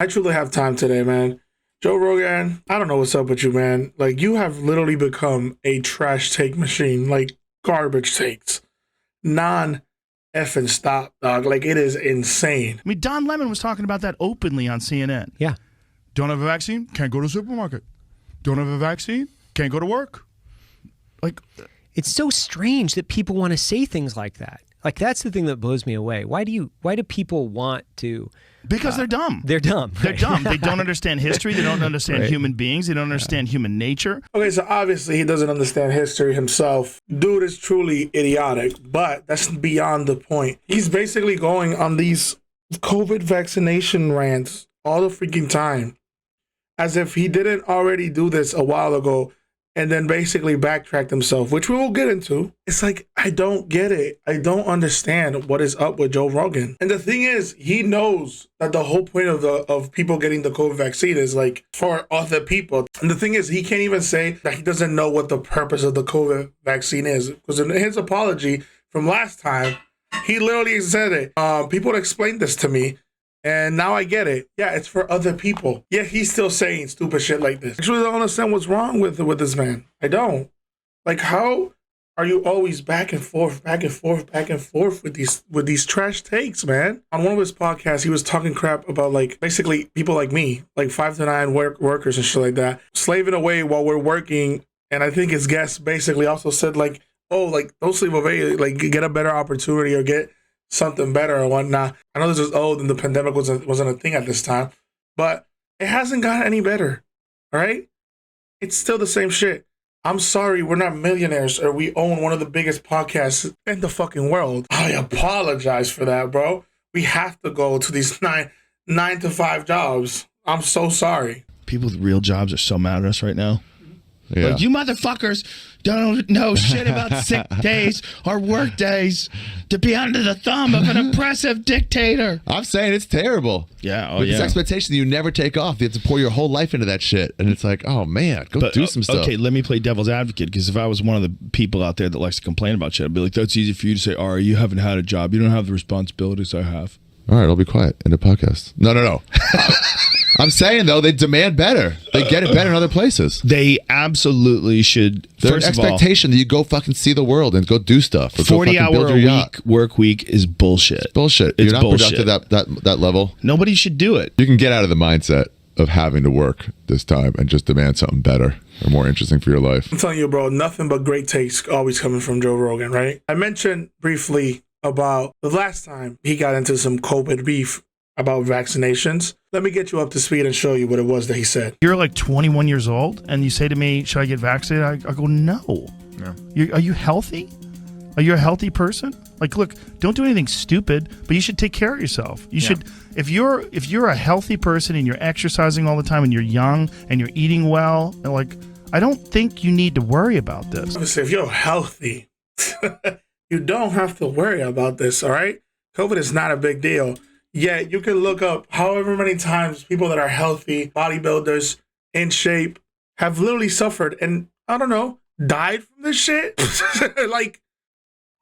I truly have time today, man. Joe Rogan, I don't know what's up with you, man. Like, you have literally become a trash take machine, like garbage takes. Non-effing stop, dog. Like, it is insane. I mean, Don Lemon was talking about that openly on CNN. Yeah. Don't have a vaccine? Can't go to the supermarket. Don't have a vaccine? Can't go to work. Like, it's so strange that people want to say things like that. Like, that's the thing that blows me away. Why do people want to? Because they're dumb. They're dumb. They're dumb. They don't understand history. They don't understand human beings. They don't understand human nature. Okay, so obviously he doesn't understand history himself. Dude is truly idiotic, but that's beyond the point. He's basically going on these COVID vaccination rants all the freaking time, as if he didn't already do this a while ago and then basically backtracked himself, which we will get into. It's like, I don't get it. I don't understand what is up with Joe Rogan. And the thing is, he knows that the whole point of people getting the COVID vaccine is like for other people. And the thing is, he can't even say that he doesn't know what the purpose of the COVID vaccine is. Because in his apology from last time, he literally said it. People explained this to me, and now I get it. Yeah, it's for other people. Yeah, he's still saying stupid shit like this. I actually don't understand what's wrong with this man. I don't. Like, how are you always back and forth with these trash takes, man? On one of his podcasts, he was talking crap about, like, basically people like me, like 5 to 9 workers and shit like that, slaving away while we're working. And I think his guest basically also said, like, oh, like, don't sleep away, like, get a better opportunity or get something better or whatnot. I know this was old and the pandemic wasn't a thing at this time, but it hasn't gotten any better. All right, it's still the same shit. I'm sorry, we're not millionaires or we own one of the biggest podcasts in the fucking world. I apologize for that, bro. We have to go to these nine to 5 jobs. I'm so sorry. People with real jobs are so mad at us right now. Yeah. Like, you motherfuckers don't know shit about sick days or work days to be under the thumb of an oppressive dictator. I'm saying it's terrible. Yeah, With this expectation that you never take off. You have to pour your whole life into that shit. And it's like, oh, man, do some stuff. Okay, let me play devil's advocate, because if I was one of the people out there that likes to complain about shit, I'd be like, that's easy for you to say, Ari, you haven't had a job. You don't have the responsibilities I have. All right, I'll be quiet. End of podcast. No. I'm saying, though, they demand better. They get it better in other places. They absolutely should. There's an expectation that you go fucking see the world and go do stuff. 40-hour work week is bullshit. It's bullshit. You're not productive that level. Nobody should do it. You can get out of the mindset of having to work this time and just demand something better or more interesting for your life. I'm telling you, bro, nothing but great takes always coming from Joe Rogan, right? I mentioned briefly about the last time he got into some COVID beef about vaccinations. Let me get you up to speed and show you what it was that he said. You're like 21 years old and you say to me, should I get vaccinated? I go, no. Are you healthy? Are you a healthy person? Like, look, don't do anything stupid, but you should take care of yourself. You should, if you're a healthy person and you're exercising all the time and you're young and you're eating well, and like, I don't think you need to worry about this. Obviously, if you're healthy, you don't have to worry about this, all right? COVID is not a big deal. Yeah, you can look up however many times people that are healthy, bodybuilders, in shape, have literally suffered and, I don't know, died from this shit. like,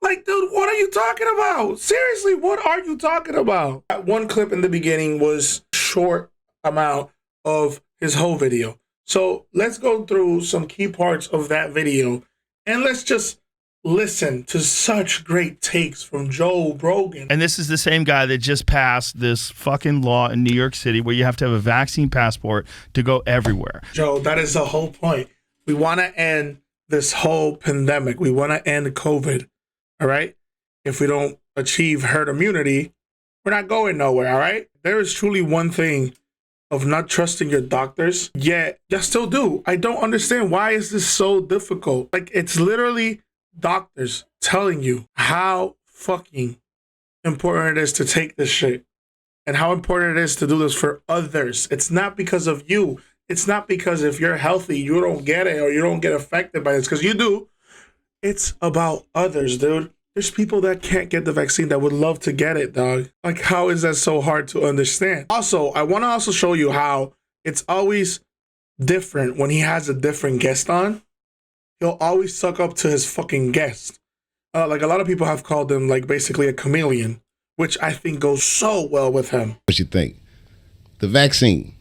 dude, what are you talking about? Seriously, what are you talking about? That one clip in the beginning was short amount of his whole video. So let's go through some key parts of that video and let's just listen to such great takes from Joe Rogan. And this is the same guy that just passed this fucking law in New York City where you have to have a vaccine passport to go everywhere. Joe, that is the whole point. We want to end this whole pandemic. We want to end COVID, all right? If we don't achieve herd immunity, we're not going nowhere, all right? There is truly one thing of not trusting your doctors, yet you still do. I don't understand. Why is this so difficult? Like, it's literally doctors telling you how fucking important it is to take this shit and how important it is to do this for others. It's not because of you. It's not because if you're healthy, you don't get it or you don't get affected by this, because you do. It's about others, dude. There's people that can't get the vaccine that would love to get it, dog. Like, how is that so hard to understand? Also, I want to also show you how it's always different when he has a different guest on. He'll always suck up to his fucking guest. Like, a lot of people have called him, like, basically a chameleon, which I think goes so well with him. What you think? the vaccine.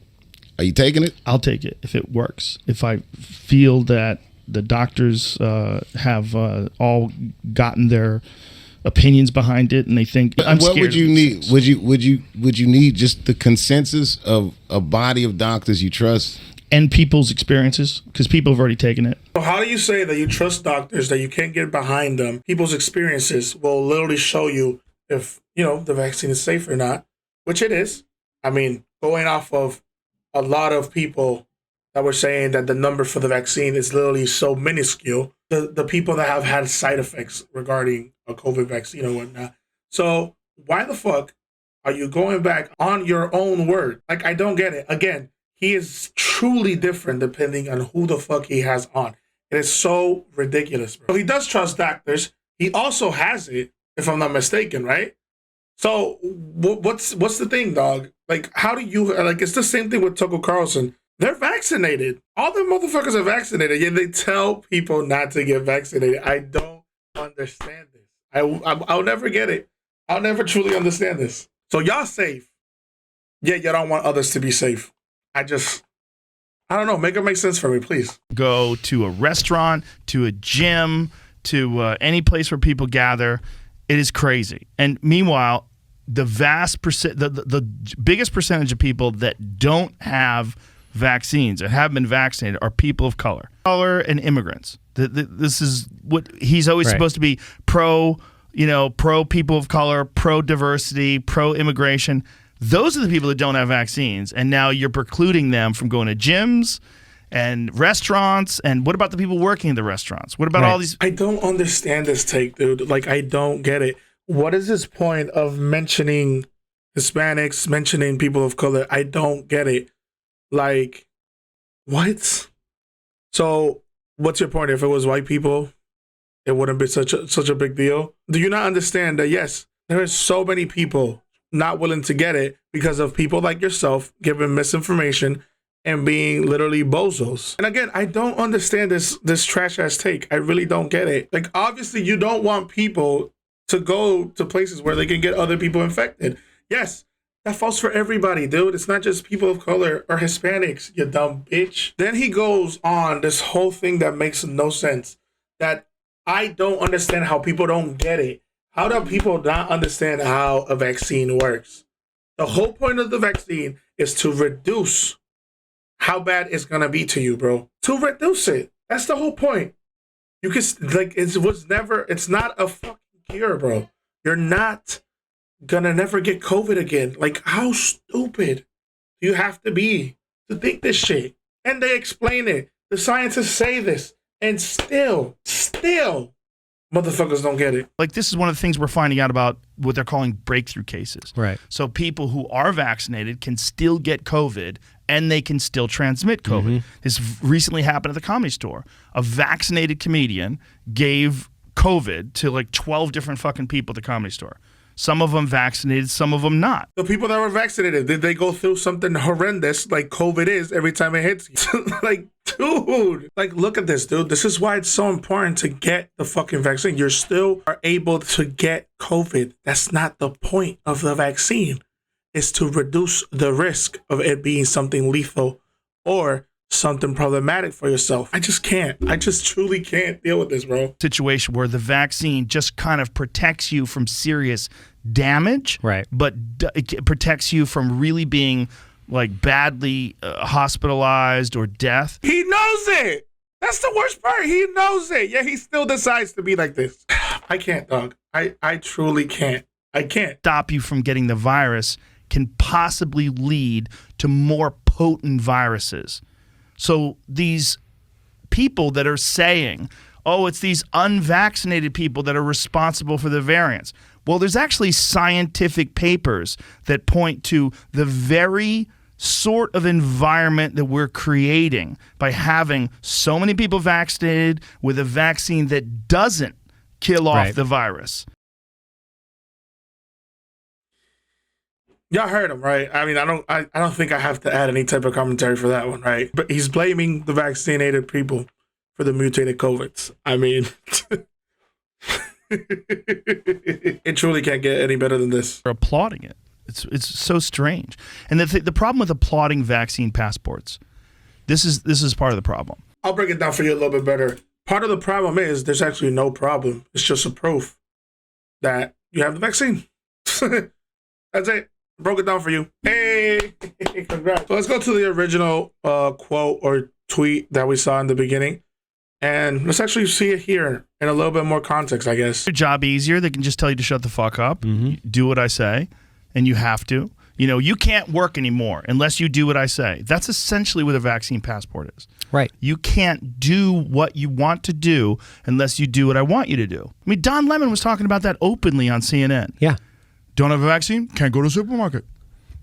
Are you taking it? I'll take it if it works. If I feel that the doctors have all gotten their opinions behind it, and they think I'm what scared would you of need? things. Would you need just the consensus of a body of doctors you trust? And people's experiences, because people have already taken it. So how do you say that you trust doctors, that you can't get behind them? People's experiences will literally show you if, the vaccine is safe or not, which it is. I mean, going off of a lot of people that were saying that the number for the vaccine is literally so minuscule, the people that have had side effects regarding a COVID vaccine or whatnot. So why the fuck are you going back on your own word? Like, I don't get it. Again, he is truly different depending on who the fuck he has on. It is so ridiculous, bro. He does trust doctors. He also has it, if I'm not mistaken, right? So what's the thing, dog? Like, how do you, like, it's the same thing with Tucker Carlson. They're vaccinated. All the motherfuckers are vaccinated, yet they tell people not to get vaccinated. I don't understand this. I'll never get it. I'll never truly understand this. So y'all safe, yet y'all don't want others to be safe. I don't know. Make it make sense for me, please. Go to a restaurant, to a gym, to any place where people gather. It is crazy. And meanwhile, the biggest percentage of people that don't have vaccines or have been vaccinated are people of color and immigrants. This is what he's always supposed to be pro people of color, pro diversity, pro immigration. Those are the people that don't have vaccines, and now you're precluding them from going to gyms and restaurants. And what about the people working in the restaurants? What about all these? I don't understand this take, dude. Like, I don't get it. What is this point of mentioning Hispanics, mentioning people of color? I don't get it. Like, what? So, what's your point? If it was white people, it wouldn't be such a big deal. Do you not understand that? Yes, there are so many people not willing to get it because of people like yourself giving misinformation and being literally bozos. And again, I don't understand this trash ass take. I really don't get it. Like, obviously you don't want people to go to places where they can get other people infected. Yes, that falls for everybody, dude. It's not just people of color or Hispanics, you dumb bitch. Then he goes on this whole thing that makes no sense, that I don't understand how people don't get it. How do people not understand how a vaccine works? The whole point of the vaccine is to reduce how bad it's going to be to you, bro. To reduce it. That's the whole point. You can, like, it's not a fucking cure, bro. You're not gonna never get COVID again. Like, how stupid do you have to be to think this shit? And they explain it. The scientists say this. And still, motherfuckers don't get it. Like, this is one of the things we're finding out about what they're calling breakthrough cases. Right. So people who are vaccinated can still get COVID and they can still transmit COVID. This recently happened at the Comedy Store. A vaccinated comedian gave COVID to like 12 different fucking people at the Comedy Store. Some of them vaccinated, some of them not. The people that were vaccinated, did they go through something horrendous like COVID is every time it hits you? Like, dude, like, look at this, dude. This is why it's so important to get the fucking vaccine. You're still are able to get COVID. That's not the point of the vaccine. It's to reduce the risk of it being something lethal or something problematic for yourself. I just can't. I just truly can't deal with this, bro. Situation where the vaccine just kind of protects you from serious damage, right? But it protects you from really being like badly hospitalized or death. He knows it. That's the worst part. He knows it. Yeah, he still decides to be like this. I can't, dog. I truly can't. I can't. Stop you from getting the virus can possibly lead to more potent viruses. So these people that are saying, oh, it's these unvaccinated people that are responsible for the variants. Well, there's actually scientific papers that point to the very sort of environment that we're creating by having so many people vaccinated with a vaccine that doesn't kill off the virus. Y'all heard him, right? I mean, I don't think I have to add any type of commentary for that one, right? But he's blaming the vaccinated people for the mutated COVIDs. I mean, it truly can't get any better than this. They're applauding it. It's so strange. And the problem with applauding vaccine passports, this is part of the problem. I'll break it down for you a little bit better. Part of the problem is there's actually no problem. It's just a proof that you have the vaccine. That's it. Broke it down for you. Hey, congrats. So let's go to the original quote or tweet that we saw in the beginning. And let's actually see it here in a little bit more context, I guess. Your job easier. They can just tell you to shut the fuck up. Do what I say. And you have to. You know, you can't work anymore unless you do what I say. That's essentially what a vaccine passport is. Right. You can't do what you want to do unless you do what I want you to do. I mean, Don Lemon was talking about that openly on CNN. Yeah. Don't have a vaccine? Can't go to the supermarket.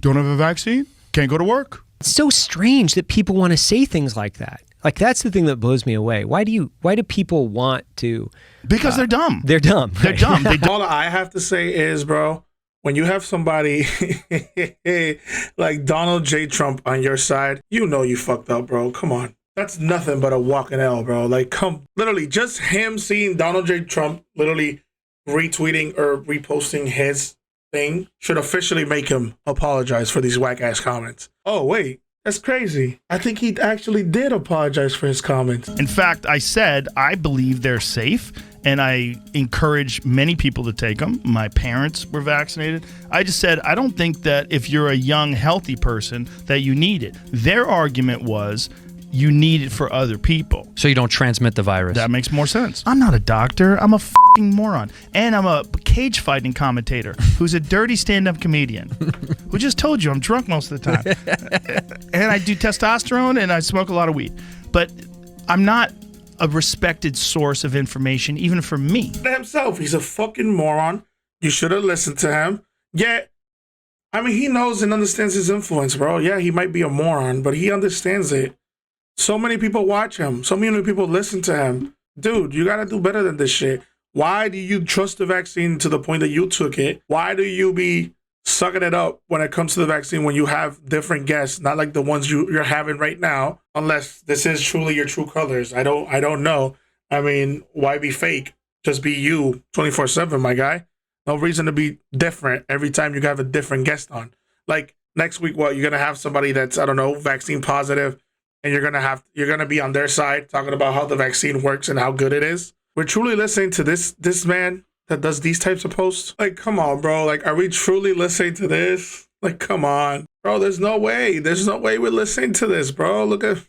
Don't have a vaccine? Can't go to work. It's so strange that people want to say things like that. Like, that's the thing that blows me away. Why do people want to? Because they're dumb. They're dumb. They're dumb. All I have to say is, bro, when you have somebody like Donald J. Trump on your side, you know you fucked up, bro. Come on. That's nothing but a walking L, bro. Like, literally, just him seeing Donald J. Trump literally retweeting or reposting his thing should officially make him apologize for these whack-ass comments. Oh, wait. That's crazy. I think he actually did apologize for his comments. In fact, I said I believe they're safe, and I encourage many people to take them. My parents were vaccinated. I just said I don't think that if you're a young, healthy person that you need it. Their argument was you need it for other people. So you don't transmit the virus. That makes more sense. I'm not a doctor. I'm a f***ing moron. And I'm a cage fighting commentator who's a dirty stand-up comedian who just told you I'm drunk most of the time. And I do testosterone and I smoke a lot of weed. But I'm not a respected source of information, even for me. Himself, he's a fucking moron. You should have listened to him. Yeah, I mean, he knows and understands his influence, bro. Yeah, he might be a moron, but he understands it. So many people watch him. So many people listen to him. Dude, you got to do better than this shit. Why do you trust the vaccine to the point that you took it? Why do you be sucking it up when it comes to the vaccine when you have different guests, not like the ones you're having right now, unless this is truly your true colors? I don't know. I mean, why be fake? Just be you 24/7, my guy. No reason to be different every time you have a different guest on. Like next week, what, you're going to have somebody that's, I don't know, vaccine positive, and you're gonna be on their side talking about how the vaccine works and how good it is. We're truly listening to this man that does these types of posts. Like, come on, bro. Like, are we truly listening to this? Like, come on, bro. There's no way we're listening to this, bro. Look at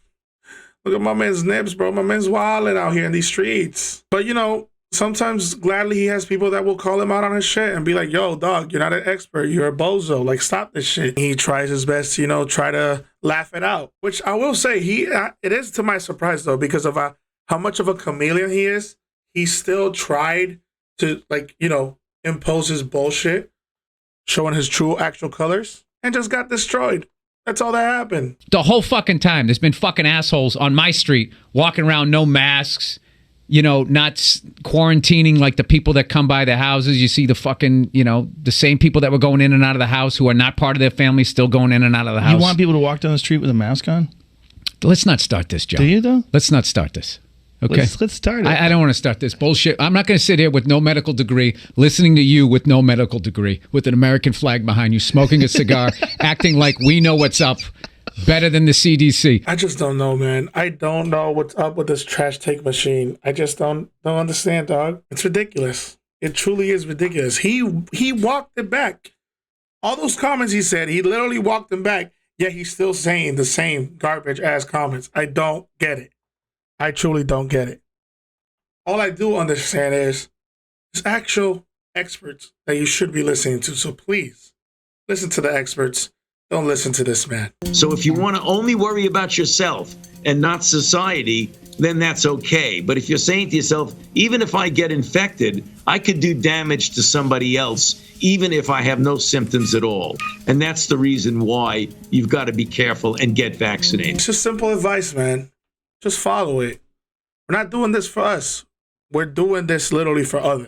my man's nibs, bro. My man's wilding out here in these streets. But you know, sometimes gladly he has people that will call him out on his shit and be like, yo, dog, you're not an expert. You're a bozo. Like, stop this shit. He tries his best to, try to laugh it out, which I will say it is to my surprise, though, because of how much of a chameleon he is. He still tried to, impose his bullshit, showing his true actual colors, and just got destroyed. That's all that happened. The whole fucking time, there's been fucking assholes on my street walking around, no masks, not quarantining like the people that come by the houses. You see the fucking, the same people that were going in and out of the house who are not part of their family still going in and out of the house. You want people to walk down the street with a mask on? Let's not start this, Joe. Do you, though? Let's not start this. Okay. Let's start it. I don't want to start this bullshit. I'm not going to sit here with no medical degree, listening to you with no medical degree, with an American flag behind you, smoking a cigar, acting like we know what's up better than the CDC. I just don't know, man. I don't know what's up with this trash take machine. I just don't understand, dog. It's ridiculous. It truly is ridiculous. He walked it back. All those comments he said, he literally walked them back, yet he's still saying the same garbage-ass comments. I don't get it. I truly don't get it. All I do understand is there's actual experts that you should be listening to. So please, listen to the experts. Don't listen to this man. So if you want to only worry about yourself and not society, then that's okay. But if you're saying to yourself, even if I get infected, I could do damage to somebody else, even if I have no symptoms at all. And that's the reason why you've got to be careful and get vaccinated. It's just simple advice, man. Just follow it. We're not doing this for us. We're doing this literally for others.